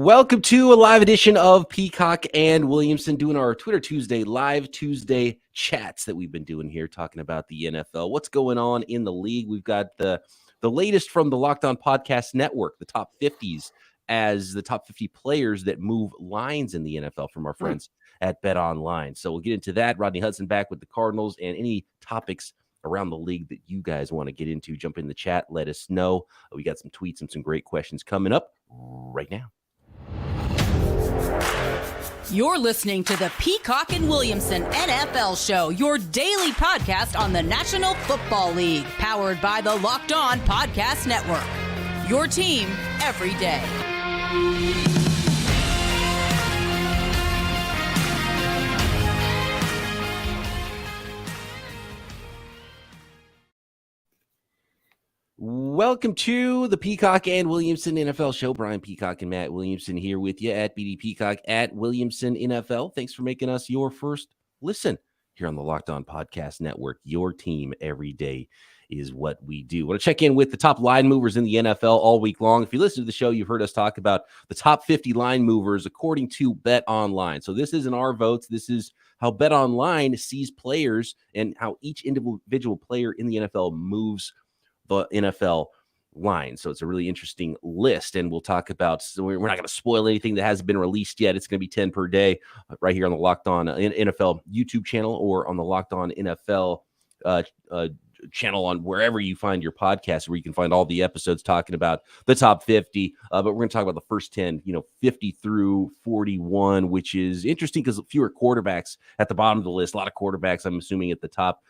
Welcome to a live edition of Peacock and Williamson, doing our Twitter Tuesday, live Tuesday chats that we've been doing here, talking about the NFL. What's going on in the league? We've got the latest from the Locked On Podcast Network, the top 50s as the top 50 players that move lines in the NFL from our friends at Betonline. So we'll get into that. Rodney Hudson back with the Cardinals and any topics around the league that you guys want to get into. Jump in the chat. Let us know. We got some tweets and some great questions coming up right now. You're listening to the Peacock and Williamson NFL Show, your daily podcast on the National Football League, powered by the Locked On Podcast Network. Your team every day. Welcome to the Peacock and Williamson NFL Show. Brian Peacock and Matt Williamson here with you at BD Peacock at Williamson NFL. Thanks for making us your first listen here on the Locked On Podcast Network. Your team every day is what we do. I want to check in with the top line movers in the NFL all week long. If you listen to the show, you've heard us talk about the top 50 line movers according to Betonline. So this isn't our votes. This is how Betonline sees players and how each individual player in the NFL moves the NFL line. So it's a really interesting list, and we'll talk about, so we're not going to spoil anything that hasn't been released yet. It's going to be 10 per day right here on the Locked On NFL YouTube channel or on the Locked On NFL channel on wherever you find your podcast, where you can find all the episodes talking about the top 50. But we're going to talk about the first 10, 50 through 41, which is interesting because fewer quarterbacks at the bottom of the list. A lot of quarterbacks, I'm assuming, at the top.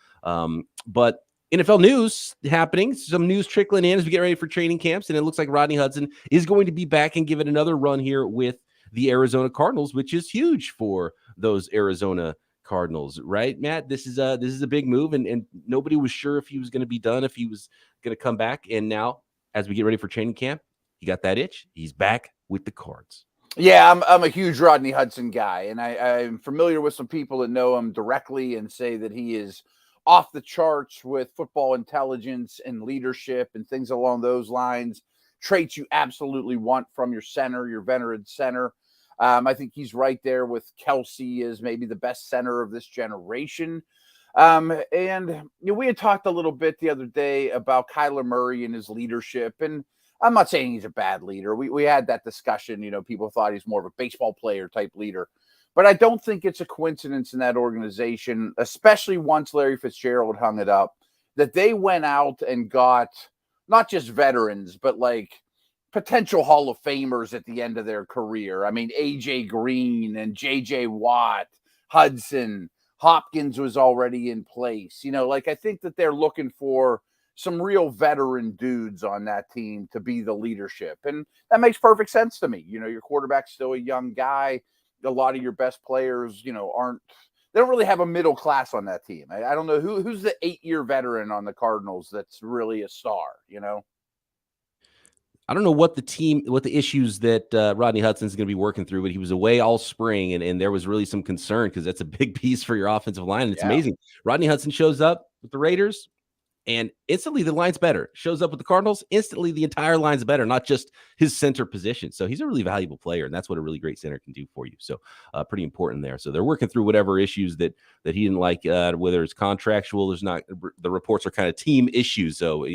But NFL news happening, some news trickling in as we get ready for training camps, and it looks like Rodney Hudson is going to be back and give it another run here with the Arizona Cardinals, which is huge for those Arizona Cardinals, right, Matt? This is a big move, and nobody was sure if he was going to be done, if he was going to come back, and now as we get ready for training camp, he got that itch. He's back with the Cards. Yeah, I'm a huge Rodney Hudson guy, and I'm familiar with some people that know him directly and say that he is off the charts with football intelligence and leadership and things along those lines, traits you absolutely want from your center, your veteran center. I think he's right there with Kelsey as maybe the best center of this generation. And we had talked a little bit the other day about Kyler Murray and his leadership, and I'm not saying he's a bad leader. We had that discussion. People thought he's more of a baseball player type leader. But I don't think it's a coincidence in that organization, especially once Larry Fitzgerald hung it up, that they went out and got not just veterans, but like potential Hall of Famers at the end of their career. I mean, A.J. Green and J.J. Watt, Hudson, Hopkins was already in place. I think that they're looking for some real veteran dudes on that team to be the leadership. And that makes perfect sense to me. Your quarterback's still a young guy. A lot of your best players, they don't really have a middle class on that team. I don't know who's the 8-year veteran on the Cardinals that's really a star, I don't know what the issues that Rodney Hudson's going to be working through, but he was away all spring, and there was really some concern because that's a big piece for your offensive line. And it's amazing. Rodney Hudson shows up with the Raiders, and instantly the line's better. Shows up with the Cardinals, instantly the entire line's better, not just his center position. So he's a really valuable player, and that's what a really great center can do for you. So pretty important there. So they're working through whatever issues that he didn't like, whether it's contractual, there's not, the reports are kind of team issues. So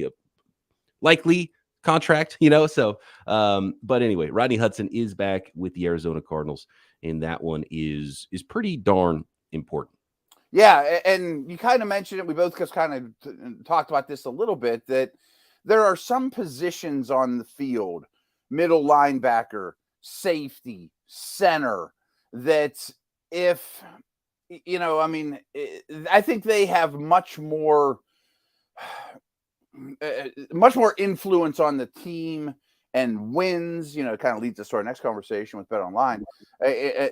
likely contract, so but anyway, Rodney Hudson is back with the Arizona Cardinals, and that one is pretty darn important. Yeah, and you kind of mentioned it. We both just kind of talked about this a little bit, that there are some positions on the field, middle linebacker, safety, center, that if, I think they have much more influence on the team and wins, kind of leads us to our next conversation with Betonline,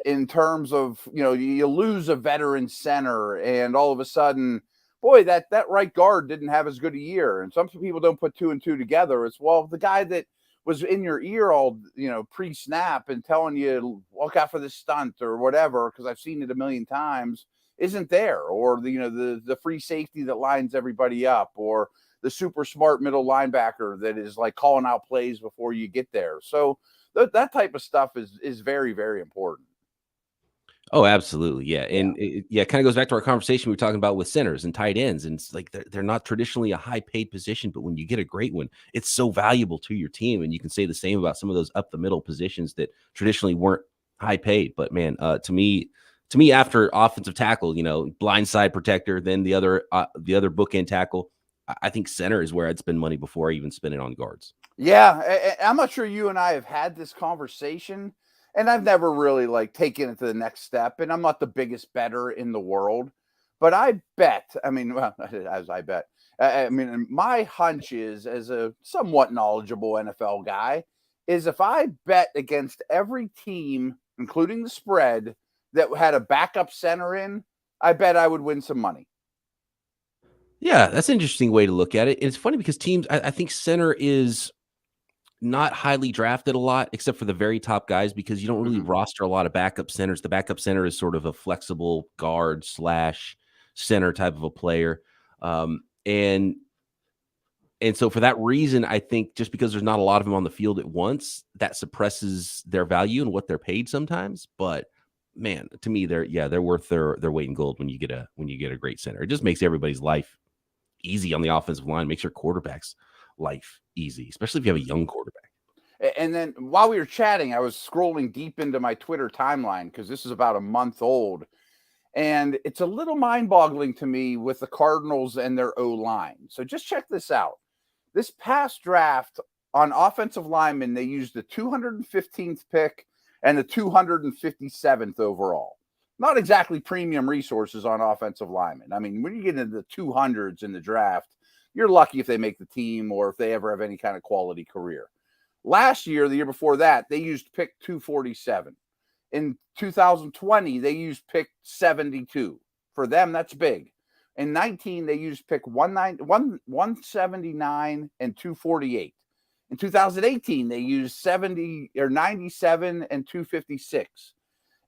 in terms of, you lose a veteran center and all of a sudden, boy, that right guard didn't have as good a year. And some people don't put two and two together. It's, well, the guy that was in your ear all, pre-snap and telling you, look out for this stunt or whatever, because I've seen it a million times, isn't there. Or, the free safety that lines everybody up, or the super smart middle linebacker that is like calling out plays before you get there. So that type of stuff is very, very important. Oh, absolutely. Yeah. And it kind of goes back to our conversation we were talking about with centers and tight ends. And it's like they're not traditionally a high paid position, but when you get a great one, it's so valuable to your team. And you can say the same about some of those up the middle positions that traditionally weren't high paid. But man, to me, after offensive tackle, blindside protector, then the other bookend tackle, I think center is where I'd spend money before I even spend it on guards. Yeah. I'm not sure you and I have had this conversation. And I've never really taken it to the next step. And I'm not the biggest bettor in the world, but I bet. I mean, well, as I bet. I mean, my hunch is, as a somewhat knowledgeable NFL guy, is if I bet against every team, including the spread, that had a backup center in, I bet I would win some money. Yeah, that's an interesting way to look at it. It's funny because teams, I think center is not highly drafted a lot, except for the very top guys, because you don't really roster a lot of backup centers. The backup center is sort of a flexible guard / center type of a player. And so for that reason, I think just because there's not a lot of them on the field at once, that suppresses their value and what they're paid sometimes. But man, to me, they're worth their weight in gold when you get a great center. It just makes everybody's life easy on the offensive line, makes your quarterback's life easy, especially if you have a young quarterback. And then while we were chatting, I was scrolling deep into my Twitter timeline because this is about a month old. And it's a little mind-boggling to me with the Cardinals and their O-line. So just check this out. This past draft on offensive linemen, they used the 215th pick and the 257th overall. Not exactly premium resources on offensive linemen. I mean, when you get into the 200s in the draft, you're lucky if they make the team or if they ever have any kind of quality career. Last year, the year before that, they used pick 247. In 2020, they used pick 72. For them, that's big. In 19, they used pick 179 and 248. In 2018, they used 97 and 256.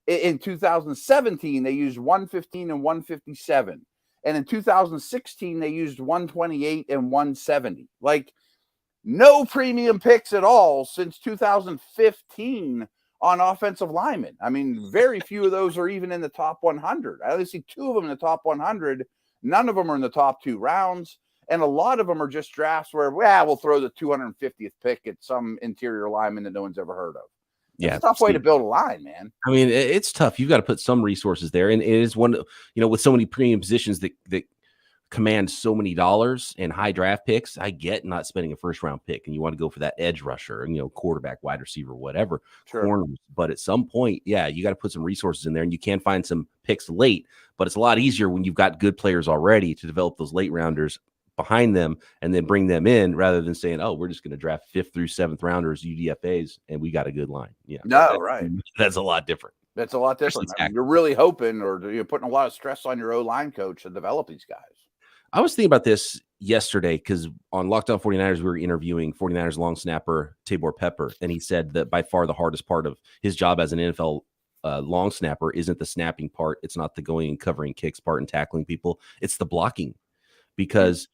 In 2017, they used 115 and 157. And in 2016, they used 128 and 170. No premium picks at all since 2015 on offensive linemen. I mean, very few of those are even in the top 100. I only see 2 of them in the top 100. None of them are in the top 2 rounds. And a lot of them are just drafts where, we'll throw the 250th pick at some interior lineman that no one's ever heard of. It's a tough way to build a line, man. I mean, it's tough. You've got to put some resources there. And it is one, with so many premium positions that command so many dollars and high draft picks, I get not spending a first round pick and you want to go for that edge rusher and, quarterback, wide receiver, whatever, corners. But at some point, you got to put some resources in there, and you can find some picks late, but it's a lot easier when you've got good players already to develop those late rounders behind them and then bring them in rather than saying, we're just going to draft 5th through 7th rounders, UDFAs, and we got a good line. Yeah. No, right. That's a lot different. That's a lot different. I mean, you're really hoping, or you're putting a lot of stress on your O-line coach to develop these guys. I was thinking about this yesterday because on Locked On 49ers, we were interviewing 49ers long snapper Tabor Pepper, and he said that by far the hardest part of his job as an NFL long snapper isn't the snapping part. It's not the going and covering kicks part and tackling people. It's the blocking, because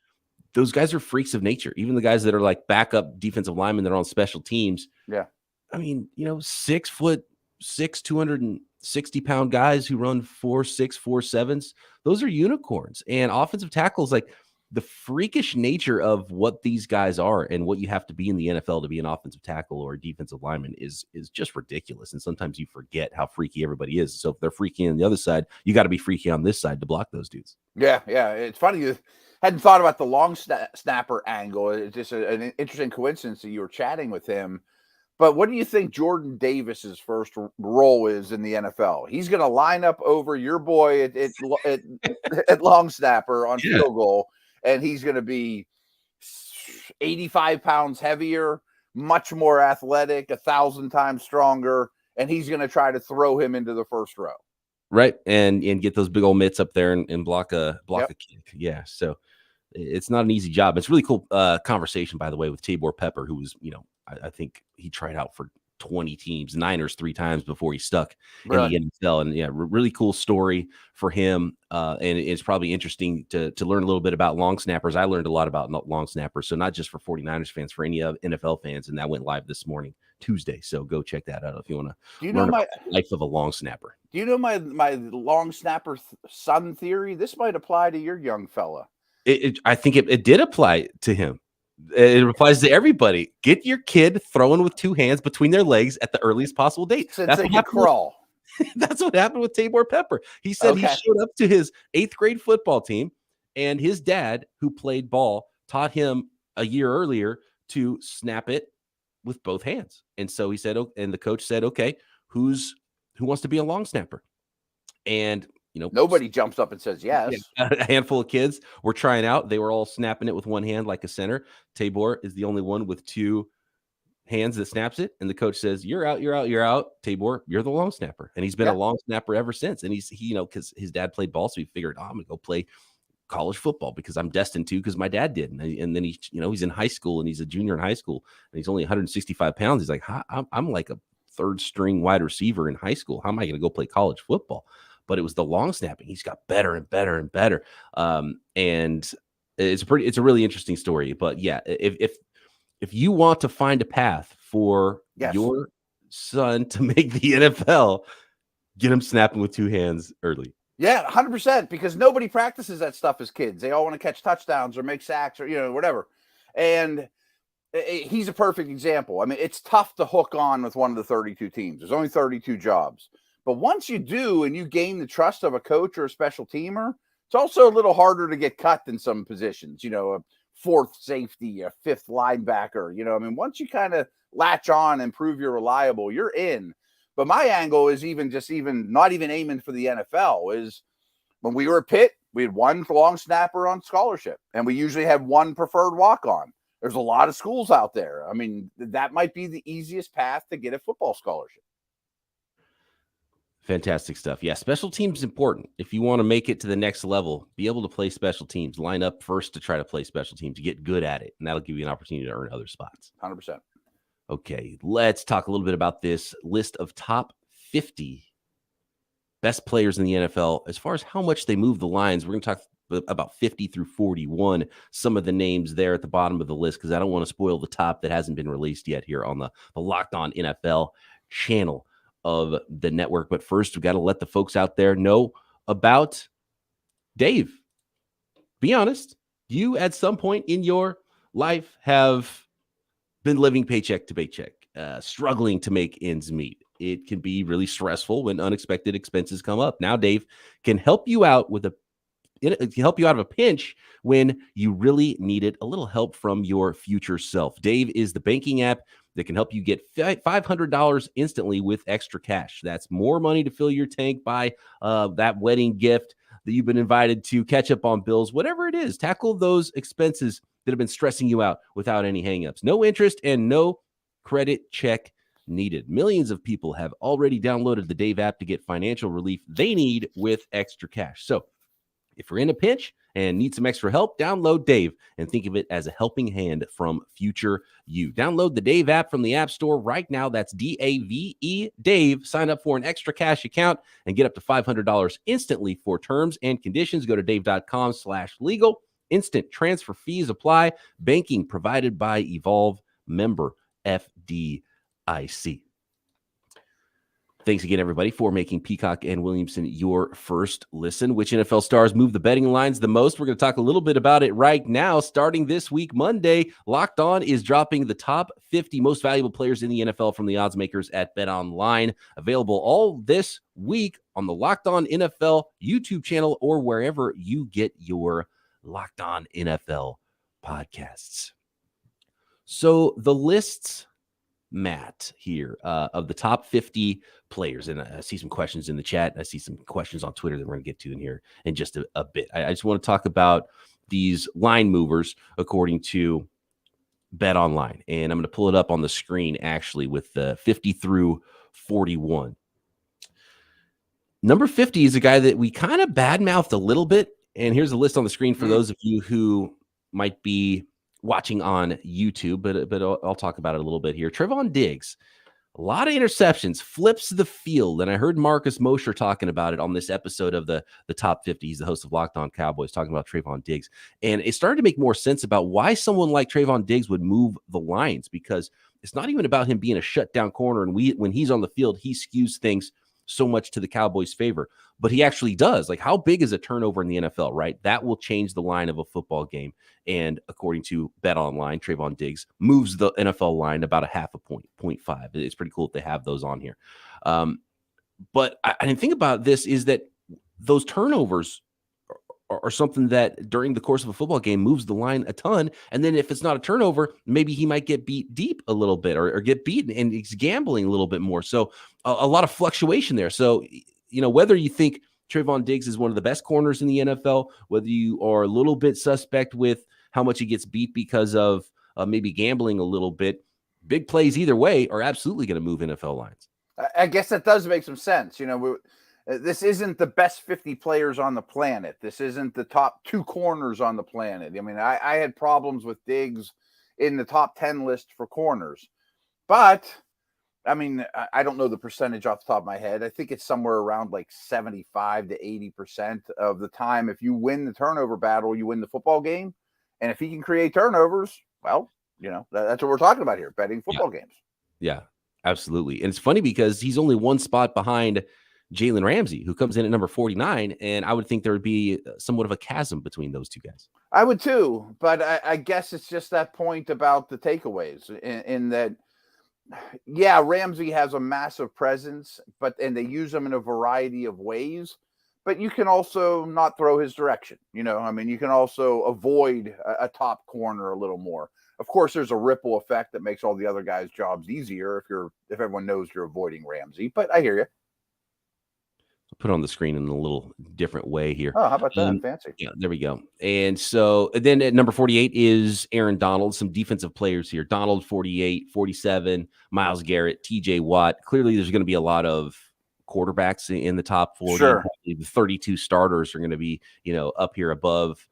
those guys are freaks of nature. Even the guys that are like backup defensive linemen that are on special teams. Yeah. I mean, 6'6", 260-pound guys who run 4.6, 4.7s. Those are unicorns. And offensive tackles, like the freakish nature of what these guys are and what you have to be in the NFL to be an offensive tackle or a defensive lineman is just ridiculous. And sometimes you forget how freaky everybody is. So if they're freaky on the other side, you got to be freaky on this side to block those dudes. Yeah. It's funny you hadn't thought about the long snapper angle. It's just an interesting coincidence that you were chatting with him. But what do you think Jordan Davis's first role is in the NFL? He's going to line up over your boy at long snapper on field goal, and he's going to be 85 pounds heavier, much more athletic, 1,000 times stronger, and he's going to try to throw him into the first row. Right, and get those big old mitts up there and block a kick. Yeah, so it's not an easy job. It's a really cool conversation, by the way, with Tabor Pepper, who was, I think he tried out for 20 teams, Niners 3 times before he stuck in the NFL. And really cool story for him. And it's probably interesting to learn a little bit about long snappers. I learned a lot about long snappers. So not just for 49ers fans, for any NFL fans. And that went live this morning, Tuesday. So go check that out if you want to Do learn about the life of a long snapper. Do you know my long snapper son theory? This might apply to your young fella. I think it did apply to him. It applies to everybody. Get your kid throwing with two hands between their legs at the earliest possible date. Since they can crawl. That's what happened with Tabor Pepper. He said he showed up to his 8th grade football team, and his dad, who played ball, taught him a year earlier to snap it with both hands. And so he said, and the coach said, okay, who wants to be a long snapper? And nobody jumps up and says yes. A handful of kids were trying out. They were all snapping it with one hand like a center. Tabor is the only one with two hands that snaps it. And the coach says, you're out, you're out, you're out. Tabor, you're the long snapper. And he's been a long snapper ever since. And he because his dad played ball. So he figured, I'm going to go play college football because I'm destined to, because my dad did. And then he's in high school and he's a junior in high school and he's only 165 pounds. He's like, I'm like a 3rd string wide receiver in high school. How am I going to go play college football? But it was the long snapping. He's got better and better and better. And it's a really interesting story. But yeah, if you want to find a path for your son to make the NFL, get him snapping with two hands early. Yeah, 100%, because nobody practices that stuff as kids. They all want to catch touchdowns or make sacks or, whatever. And he's a perfect example. I mean, it's tough to hook on with one of the 32 teams. There's only 32 jobs. But once you do and you gain the trust of a coach or a special teamer, it's also a little harder to get cut in some positions, a 4th safety, a 5th linebacker, once you kind of latch on and prove you're reliable, you're in. But my angle is not even aiming for the NFL is when we were at Pitt, we had one long snapper on scholarship and we usually had one preferred walk-on. There's a lot of schools out there. I mean, that might be the easiest path to get a football scholarship. Fantastic stuff. Yeah, special teams is important. If you want to make it to the next level, be able to play special teams. Line up first to try to play special teams. You get good at it, and that'll give you an opportunity to earn other spots. 100%. Okay, let's talk a little bit about this list of top 50 best players in the NFL. As far as how much they move the lines, we're going to talk about 50 through 41, some of the names there at the bottom of the list, because I don't want to spoil the top that hasn't been released yet here on the Locked On NFL channel of the network. But first, we've got to let the folks out there know about Dave. Be honest, you at some point in your life have been living paycheck to paycheck, struggling to make ends meet. It can be really stressful when unexpected expenses come up. Now Dave can help you out of a pinch when you really need it. A little help from your future self. Dave is the banking app that can help you get $500 instantly with extra cash. That's more money to fill your tank, buy that wedding gift that you've been invited to, catch up on bills, whatever it is. Tackle those expenses that have been stressing you out without any hangups. No interest and no credit check needed. Millions of people have already downloaded the Dave app to get financial relief they need with extra cash. So if you're in a pinch and need some extra help, download Dave and think of it as a helping hand from future you. Download the Dave app from the App Store right now. That's D-A-V-E, Dave. Sign up for an extra cash account and get up to $500 instantly. For terms and conditions, go to dave.com/legal. Instant transfer fees apply. Banking provided by Evolve, member FDIC. Thanks again, everybody, for making Peacock and Williamson your first listen. Which NFL stars move the betting lines the most? We're going to talk a little bit about it right now. Starting this week, Monday, Locked On is dropping the top 50 most valuable players in the NFL from the odds makers at Betonline. Available all this week on the Locked On NFL YouTube channel or wherever you get your Locked On NFL podcasts. So the lists, Matt, here of the top 50 players, and I see some questions in the chat. I see some questions on Twitter that we're going to get to in here in just a bit. I just want to talk about these line movers according to BetOnline, and I'm going to pull it up on the screen actually with the 50 through 41. Number 50 is a guy that we kind of badmouthed a little bit, and here's a list on the screen for those of you who might be watching on YouTube, but I'll talk about it a little bit here. Trevon Diggs, a lot of interceptions, flips the field, and I heard Marcus Mosher talking about it on this episode of the Top 50. He's the host of Locked On Cowboys, talking about Trevon Diggs, and it started to make more sense about why someone like Trevon Diggs would move the lines, because it's not even about him being a shutdown corner. And when he's on the field, he skews things so much to the Cowboys' favor. But he actually does. Like, how big is a turnover in the NFL, right? That will change the line of a football game. And according to Betonline, Trayvon Diggs moves the NFL line about a half a point, 0.5. It's pretty cool if they have those on here. But I didn't think about this is that those turnovers are something that during the course of a football game moves the line a ton. And then if it's not a turnover, maybe he might get beat deep a little bit or get beaten, and he's gambling a little bit more. So a lot of fluctuation there. So, whether you think Trayvon Diggs is one of the best corners in the NFL, whether you are a little bit suspect with how much he gets beat because of maybe gambling a little bit, big plays either way are absolutely going to move NFL lines. I guess that does make some sense. This isn't the best 50 players on the planet. This isn't the top 2 corners on the planet. I mean, I had problems with Diggs in the top 10 list for corners. But, I mean, I don't know the percentage off the top of my head. I think it's somewhere around like 75 to 80% of the time. If you win the turnover battle, you win the football game. And if he can create turnovers, well, that's what we're talking about here, betting football games. Yeah, absolutely. And it's funny because he's only one spot behind Jalen Ramsey, who comes in at number 49, and I would think there would be somewhat of a chasm between those two guys. I would too, but I guess it's just that point about the takeaways in that, yeah, Ramsey has a massive presence, and they use him in a variety of ways, but you can also not throw his direction. You can also avoid a top corner a little more. Of course, there's a ripple effect that makes all the other guys' jobs easier if everyone knows you're avoiding Ramsey, but I hear you. Put on the screen in a little different way here. Oh, how about that? Fancy. Yeah, there we go. And so then at number 48 is Aaron Donald, some defensive players here. Donald, 48, 47, Myles Garrett, TJ Watt. Clearly, there's going to be a lot of quarterbacks in the top 40. Sure. The 32 starters are going to be, up here above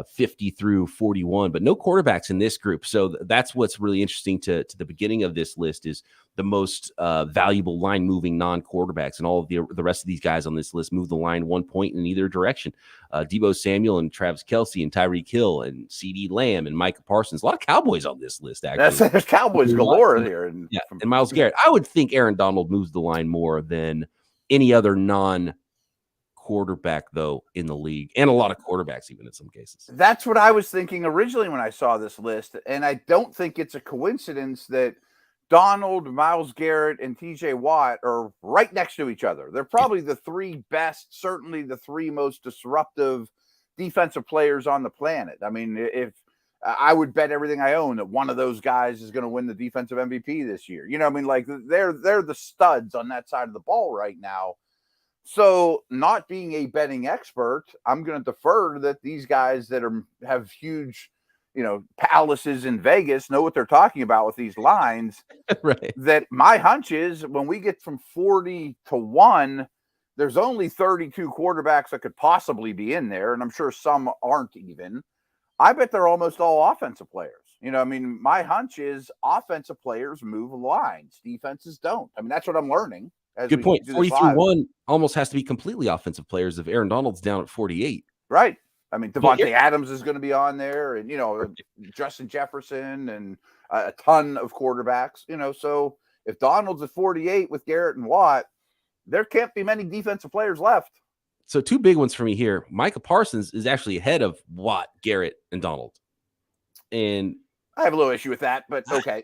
50 through 41, but no quarterbacks in this group. So that's what's really interesting to the beginning of this list is the most valuable line moving non-quarterbacks, and all of the rest of these guys on this list move the line 1 point in either direction. Deebo Samuel and Travis Kelce and Tyreek Hill and CeeDee Lamb and Micah Parsons. A lot of Cowboys on this list, actually. There's Cowboys galore here. And Myles Garrett. I would think Aaron Donald moves the line more than any other non-quarterback, though, in the league, and a lot of quarterbacks even in some cases. That's what I was thinking originally when I saw this list, and I don't think it's a coincidence that Donald, Myles Garrett, and TJ Watt are right next to each other. They're probably the 3 best, certainly the 3 most disruptive defensive players on the planet. I mean, if I would bet everything I own that one of those guys is going to win the defensive MVP this year. Like they're the studs on that side of the ball right now. So, not being a betting expert, I'm going to defer that these guys that have huge, palaces in Vegas know what they're talking about with these lines. Right. That my hunch is when we get from 40 to 1, there's only 32 quarterbacks that could possibly be in there, and I'm sure some aren't even. I bet they're almost all offensive players. My hunch is offensive players move lines. Defenses don't. I mean, that's what I'm learning. Good point. 40-1 almost has to be completely offensive players if Aaron Donald's down at 48. Right. I mean, Devontae Adams is going to be on there, and, Justin Jefferson and a ton of quarterbacks, so if Donald's at 48 with Garrett and Watt, there can't be many defensive players left. So 2 big ones for me here. Micah Parsons is actually ahead of Watt, Garrett, and Donald. And I have a little issue with that, but okay,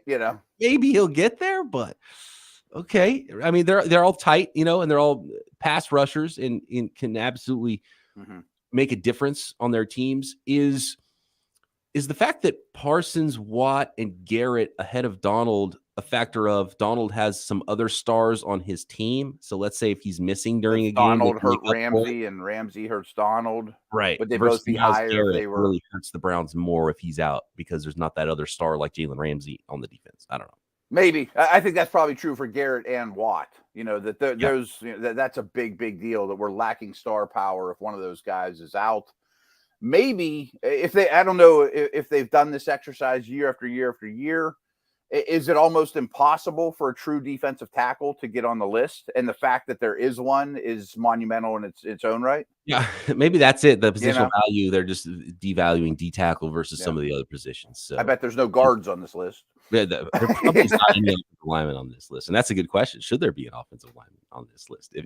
maybe he'll get there, but okay. I mean, they're all tight, and they're all pass rushers and can absolutely make a difference on their teams. Is the fact that Parsons, Watt, and Garrett ahead of Donald a factor of Donald has some other stars on his team? So let's say if he's missing during a game, Donald hurt Ramsey and Ramsey hurts Donald. Right. Would they both be higher if they were? Really hurts the Browns more if he's out because there's not that other star like Jalen Ramsey on the defense. I don't know. Maybe. I think that's probably true for Garrett and Watt. That's a big deal that we're lacking star power if one of those guys is out. Maybe I don't know if they've done this exercise year after year after year, Is it almost impossible for a true defensive tackle to get on the list? And the fact that there is one is monumental in its own right. Yeah, maybe that's it. The positional You know? value, they're just devaluing D tackle versus Yeah. some of the other positions. So I bet there's no guards on this list. yeah, there probably is not any offensive lineman on this list, and that's a good question. Should there be an offensive lineman on this list? If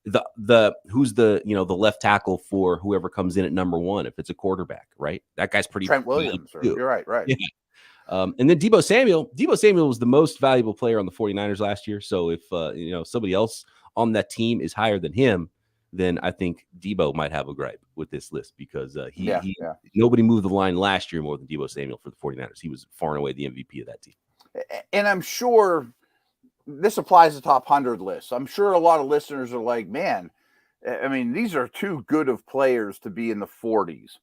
the who's the the left tackle for whoever comes in at number one? If it's a quarterback, right? That guy's pretty Trent Williams. You're right. Yeah. And then Deebo Samuel was the most valuable player on the 49ers last year. So if somebody else on that team is higher than him, then I think Deebo might have a gripe with this list because nobody moved the line last year more than Deebo Samuel for the 49ers. He was far and away the MVP of that team. And I'm sure this applies to top 100 lists. I'm sure a lot of listeners are like, man, I mean, these are too good of players to be in the 40s.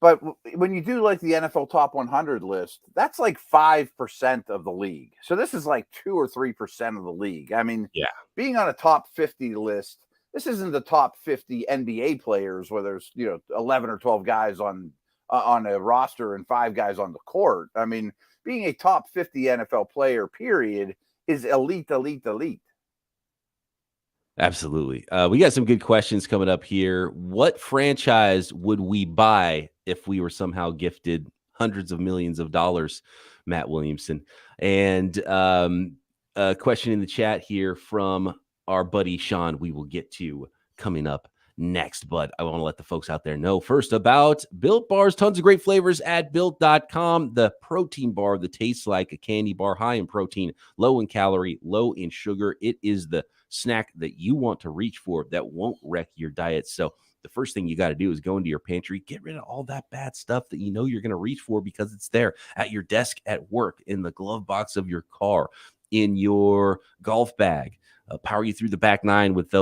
But when you do like the NFL top 100 list, that's like 5% of the league. So this is like 2 or 3% of the league. I mean, being on a top 50 list, this isn't the top 50 NBA players where there's 11 or 12 guys on a roster and 5 guys on the court. I mean, being a top 50 NFL player, period, is elite. Absolutely. We got some good questions coming up here. What franchise would we buy if we were somehow gifted hundreds of millions of dollars, Matt Williamson? And a question in the chat here from our buddy Sean we will get to coming up next. But I want to let the folks out there know first about Built Bars. Tons of great flavors at Built.com. The protein bar that tastes like a candy bar, high in protein, low in calorie, low in sugar. It is the snack that you want to reach for that won't wreck your diet. So the first thing you got to do is go into your pantry, get rid of all that bad stuff that you're going to reach for because it's there at your desk at work, in the glove box of your car, in your golf bag. Power you through the back nine with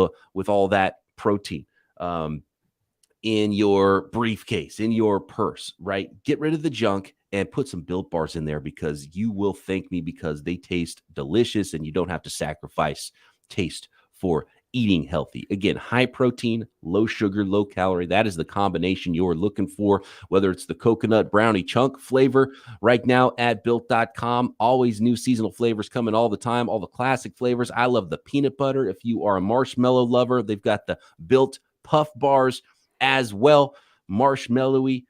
all that protein. In your briefcase, in your purse, right? Get rid of the junk and put some Built Bars in there because you will thank me because they taste delicious and you don't have to sacrifice taste for eating healthy. Again, high protein, low sugar, low calorie. That is the combination you're looking for, whether it's the coconut brownie chunk flavor right now at Built.com. Always new seasonal flavors coming all the time, all the classic flavors. I love the peanut butter. If you are a marshmallow lover, they've got the Built Puff Bars as well. Marshmallowy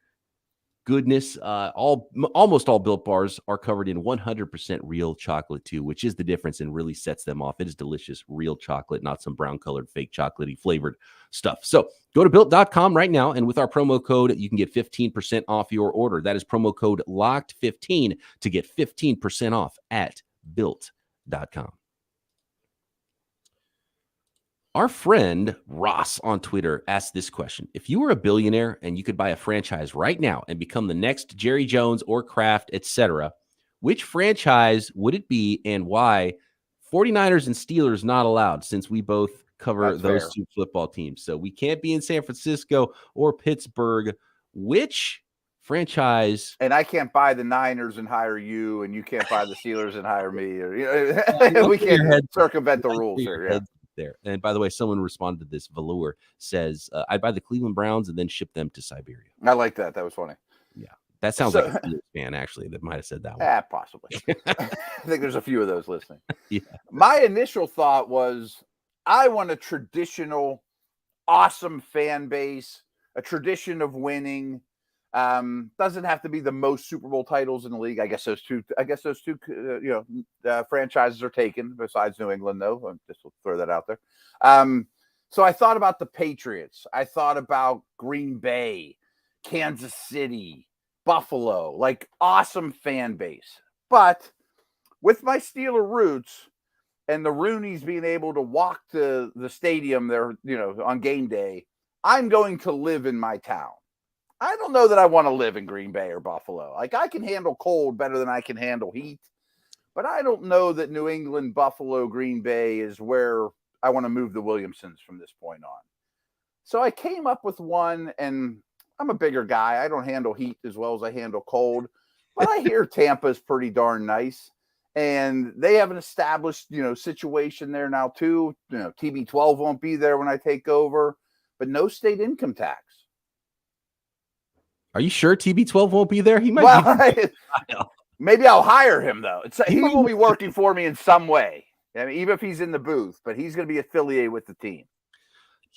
goodness. Almost all Built Bars are covered in 100% real chocolate too, which is the difference and really sets them off. It is delicious, real chocolate, not some brown colored fake chocolatey flavored stuff. So go to Built.com right now, and with our promo code, you can get 15% off your order. That is promo code LOCKED15 to get 15% off at Built.com. Our friend Ross on Twitter asked this question. If you were a billionaire and you could buy a franchise right now and become the next Jerry Jones or Kraft, etc., which franchise would it be and why? 49ers and Steelers not allowed, since we both cover those two football teams. So we can't be in San Francisco or Pittsburgh. Which franchise? And I can't buy the Niners and hire you, and you can't buy the Steelers and hire me. We can't circumvent the rules here. Yeah. There. And by the way, someone responded to this. Velour says, I'd buy the Cleveland Browns and then ship them to Siberia. I like that. That was funny. Yeah. That sounds like a Steelers fan, actually, that might have said that one. Possibly. I think there's a few of those listening. Yeah. My initial thought was, I want a traditional, awesome fan base, a tradition of winning. Doesn't have to be the most Super Bowl titles in the league. I guess those two franchises are taken besides New England, though. I just will throw that out there. So I thought about the Patriots. I thought about Green Bay, Kansas City, Buffalo, like awesome fan base. But with my Steeler roots and the Rooneys being able to walk to the stadium there, on game day, I'm going to live in my town. I don't know that I want to live in Green Bay or Buffalo. Like, I can handle cold better than I can handle heat, but I don't know that New England, Buffalo, Green Bay is where I want to move the Williamsons from this point on. So I came up with one, and I'm a bigger guy. I don't handle heat as well as I handle cold, but I hear Tampa's pretty darn nice, and they have an established, situation there now too. TB12 won't be there when I take over, but no state income tax. Are you sure TB12 won't be there? He might be. Maybe I'll hire him though. He might- will be working for me in some way. I mean, even if he's in the booth, but he's going to be affiliated with the team.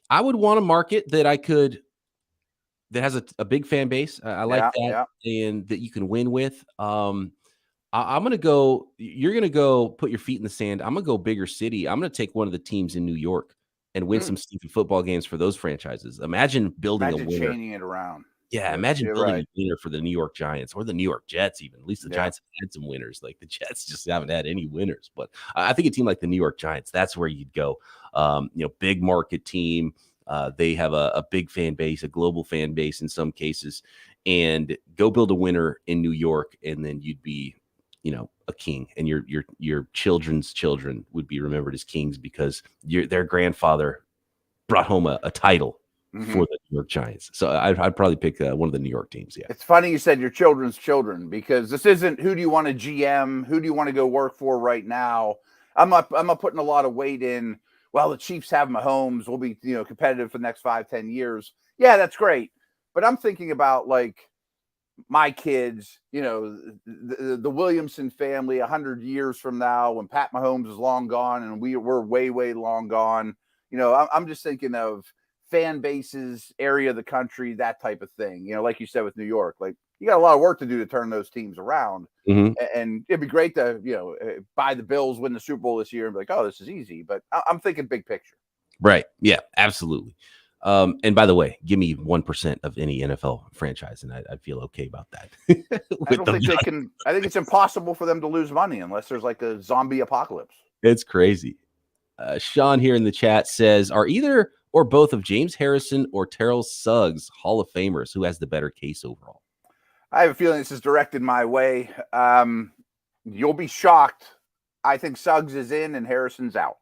I would want a market that that has a big fan base. I like that, and that you can win with. I'm going to go. You're going to go put your feet in the sand. I'm going to go bigger city. I'm going to take one of the teams in New York and win some stinking football games for those franchises. Imagine building a winner. Chaining it around. Yeah, imagine building a winner for the New York Giants or the New York Jets. Even at least the Giants have had some winners. Like the Jets just haven't had any winners. But I think a team like the New York Giants, that's where you'd go. Big market team. They have a big fan base, a global fan base in some cases, and go build a winner in New York, and then you'd be, a king, and your children's children would be remembered as kings because their grandfather brought home a title for the New York Giants. So I'd probably pick one of the New York teams. Yeah, it's funny you said your children's children, because this isn't who do you want to GM, who do you want to go work for right now. I'm not putting a lot of weight in. Well, the Chiefs have Mahomes. We'll be competitive for the next 5-10 years. Yeah, that's great. But I'm thinking about like my kids, the Williamson family 100 years from now when Pat Mahomes is long gone and we're way, way long gone. I'm just thinking of fan bases, area of the country, that type of thing. Like you said with New York, like you got a lot of work to do to turn those teams around. And it'd be great to, buy the Bills, win the Super Bowl this year and be like, oh, this is easy. But I'm thinking big picture. Right. Yeah, absolutely. And by the way, give me 1% of any NFL franchise, and I'd feel okay about that. I don't think they can. I think it's impossible for them to lose money unless there's like a zombie apocalypse. It's crazy. Sean here in the chat says, are either or both of James Harrison or Terrell Suggs Hall of Famers? Who has the better case overall? I have a feeling this is directed my way. You'll be shocked. I think Suggs is in and Harrison's out.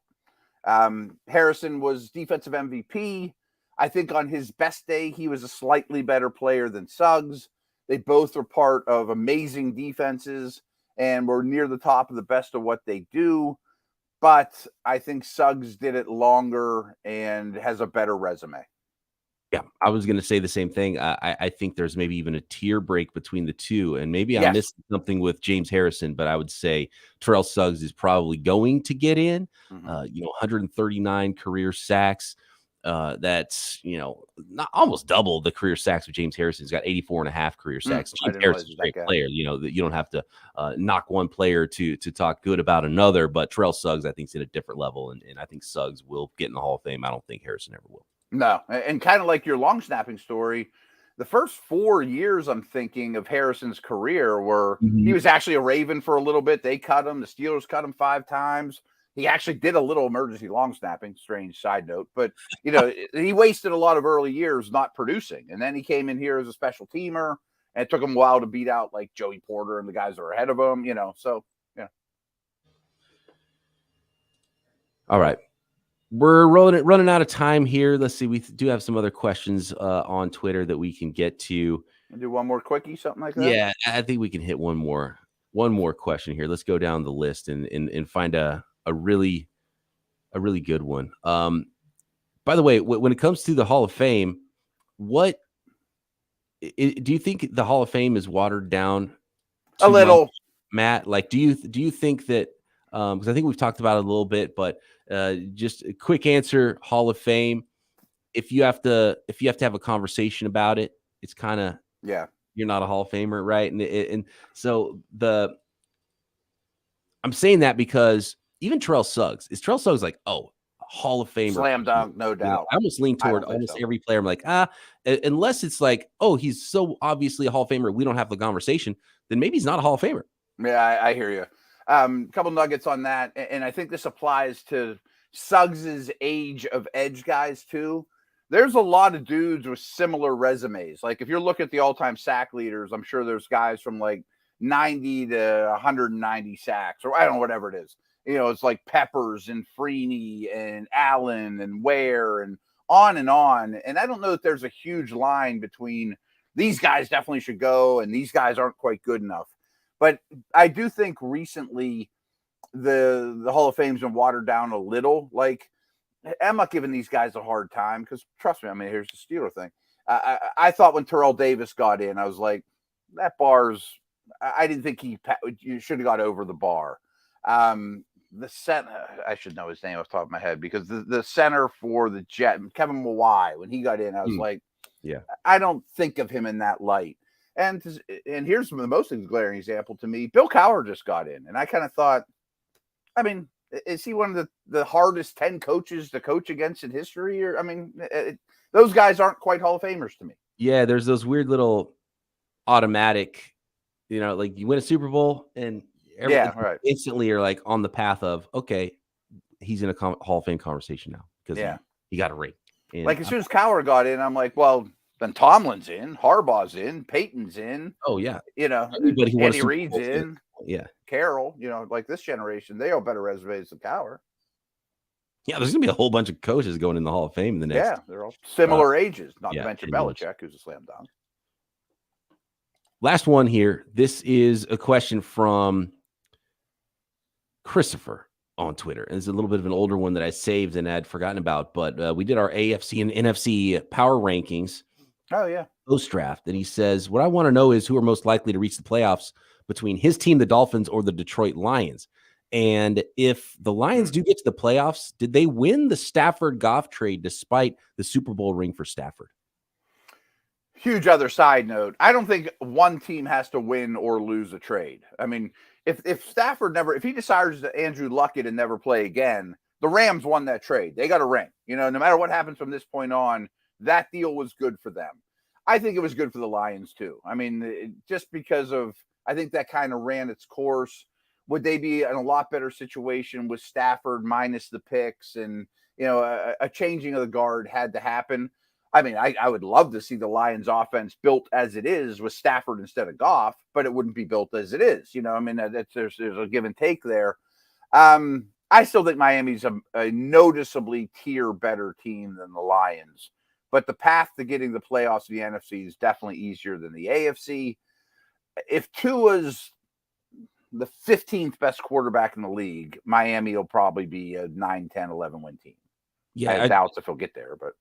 Harrison was defensive MVP. I think on his best day, he was a slightly better player than Suggs. They both are part of amazing defenses and were near the top of the best of what they do. But I think Suggs did it longer and has a better resume. Yeah, I was going to say the same thing. I think there's maybe even a tier break between the two, and maybe I'm missing something with James Harrison, but I would say Terrell Suggs is probably going to get in. 139 career sacks. That's not almost double the career sacks of James Harrison. He's got 84.5 career sacks. James Harrison's a great player. That you don't have to knock one player to talk good about another. But Terrell Suggs, I think, is in a different level, and I think Suggs will get in the Hall of Fame. I don't think Harrison ever will. No, and kind of like your long snapping story, the first 4 years I'm thinking of Harrison's career were he was actually a Raven for a little bit. They cut him. The Steelers cut him 5 times. He actually did a little emergency long snapping, strange side note, but he wasted a lot of early years not producing. And then he came in here as a special teamer, and it took him a while to beat out like Joey Porter and the guys that are ahead of him, so yeah. All right. We're running out of time here. Let's see. We do have some other questions on Twitter that we can get to. Do one more quickie, something like that. Yeah, I think we can hit one more question here. Let's go down the list and find a really good one. By the way, when it comes to the Hall of Fame, do you think the Hall of Fame is watered down a little, Matt? Like, do you think that? Because I think we've talked about it a little bit, but just a quick answer: Hall of Fame. If you have to have a conversation about it, it's kind of you're not a Hall of Famer, right? And so I'm saying that because even Terrell Suggs like, oh, Hall of Famer, slam dunk, no doubt. I almost lean toward almost every player. I'm like, unless it's like, oh, he's so obviously a Hall of Famer, we don't have the conversation, then maybe he's not a Hall of Famer. Yeah, I hear you. Couple nuggets on that, and I think this applies to Suggs's age of edge guys too. There's a lot of dudes with similar resumes. Like if you're looking at the all-time sack leaders, I'm sure there's guys from like 90 to 190 sacks, or I don't know, whatever it is. It's like Peppers and Freeney and Allen and Ware and on and on. And I don't know that there's a huge line between these guys definitely should go and these guys aren't quite good enough. But I do think recently the Hall of Fame's been watered down a little. Like, I'm not giving these guys a hard time because, trust me, I mean, here's the Steeler thing. I thought when Terrell Davis got in, I was like, that bar's I didn't think you should have got over the bar. The center, I should know his name off the top of my head, because the center for the Jet, Kevin Mawai, when he got in, I was like, yeah, I don't think of him in that light. And here's the most glaring example to me. Bill Cowher just got in, and I kind of thought, I mean, is he one of the hardest 10 coaches to coach against in history? Or, I mean, those guys aren't quite Hall of Famers to me. Yeah, there's those weird little automatic, like you win a Super Bowl and right. instantly you're like on the path of, okay, he's in a Hall of Fame conversation now because he got a ring. And like as soon as Cowher got in, I'm like, well, then Tomlin's in, Harbaugh's in, Peyton's in. Oh yeah, Andy Reid's in. Yeah, Carroll. Like this generation, they all better resumes than Cowher. Yeah, there's gonna be a whole bunch of coaches going in the Hall of Fame in the next. Yeah, they're all similar ages. Not to mention Belichick, years. who's a slam dunk. Last one here. This is a question from Christopher on Twitter. And it's a little bit of an older one that I saved and had forgotten about. But we did our AFC and NFC power rankings. Oh, yeah. Post-draft. And he says, what I want to know is who are most likely to reach the playoffs between his team, the Dolphins, or the Detroit Lions. And if the Lions do get to the playoffs, did they win the Stafford-Goff trade despite the Super Bowl ring for Stafford? Huge other side note. I don't think one team has to win or lose a trade. I mean, if Stafford if he decides that Andrew Luck to never play again, the Rams won that trade. They got a ring. No matter what happens from this point on, that deal was good for them. I think it was good for the Lions too. I mean, just because of, I think that kind of ran its course. Would they be in a lot better situation with Stafford minus the picks and, a changing of the guard had to happen? I mean, I would love to see the Lions offense built as it is with Stafford instead of Goff, but it wouldn't be built as it is. I mean, there's a give and take there. I still think Miami's a noticeably tier better team than the Lions, but the path to getting the playoffs in the NFC is definitely easier than the AFC. If Tua's the 15th best quarterback in the league, Miami will probably be a 9, 10, 11 win team. Yeah, I doubt if he'll get there, but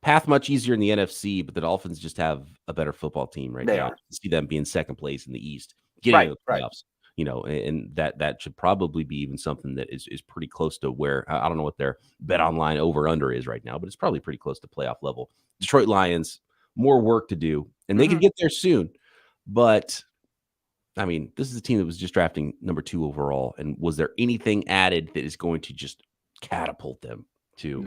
path much easier in the NFC, but the Dolphins just have a better football team right now. Are. I see them being second place in the East, getting to the playoffs. Right. And that should probably be even something that is pretty close to where, I don't know what their Betonline over under is right now, but it's probably pretty close to playoff level. Detroit Lions, more work to do, and they could get there soon. But I mean, this is a team that was just drafting number 2 overall. And was there anything added that is going to just catapult them to,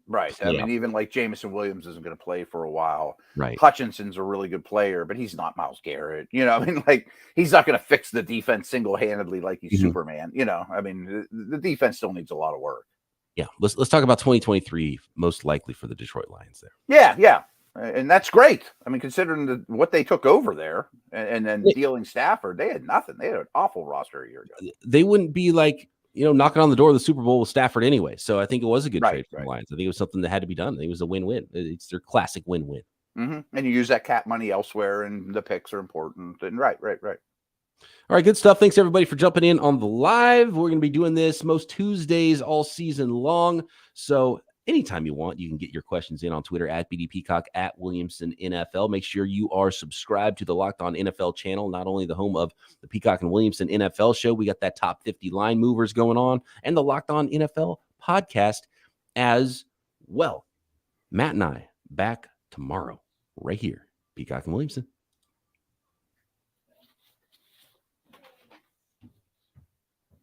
Right. Yeah. I mean, even like Jameson Williams isn't going to play for a while. Right. Hutchinson's a really good player, but he's not Myles Garrett. I mean, like he's not going to fix the defense single-handedly like he's Superman. I mean, the defense still needs a lot of work. Yeah. Let's talk about 2023, most likely for the Detroit Lions there. Yeah. And that's great. I mean, considering what they took over there and then dealing Stafford, they had nothing. They had an awful roster a year ago. They wouldn't be like, knocking on the door of the Super Bowl with Stafford anyway. So I think it was a good trade for the Lions. I think it was something that had to be done. I think it was a win-win. It's their classic win-win. Mm-hmm. And you use that cap money elsewhere, and the picks are important. And right. All right, good stuff. Thanks, everybody, for jumping in on the live. We're going to be doing this most Tuesdays all season long. So anytime you want, you can get your questions in on Twitter at BD Peacock, at Williamson NFL. Make sure you are subscribed to the Locked On NFL channel, not only the home of the Peacock and Williamson NFL show. We got that top 50 line movers going on, and the Locked On NFL podcast as well. Matt and I back tomorrow right here, Peacock and Williamson.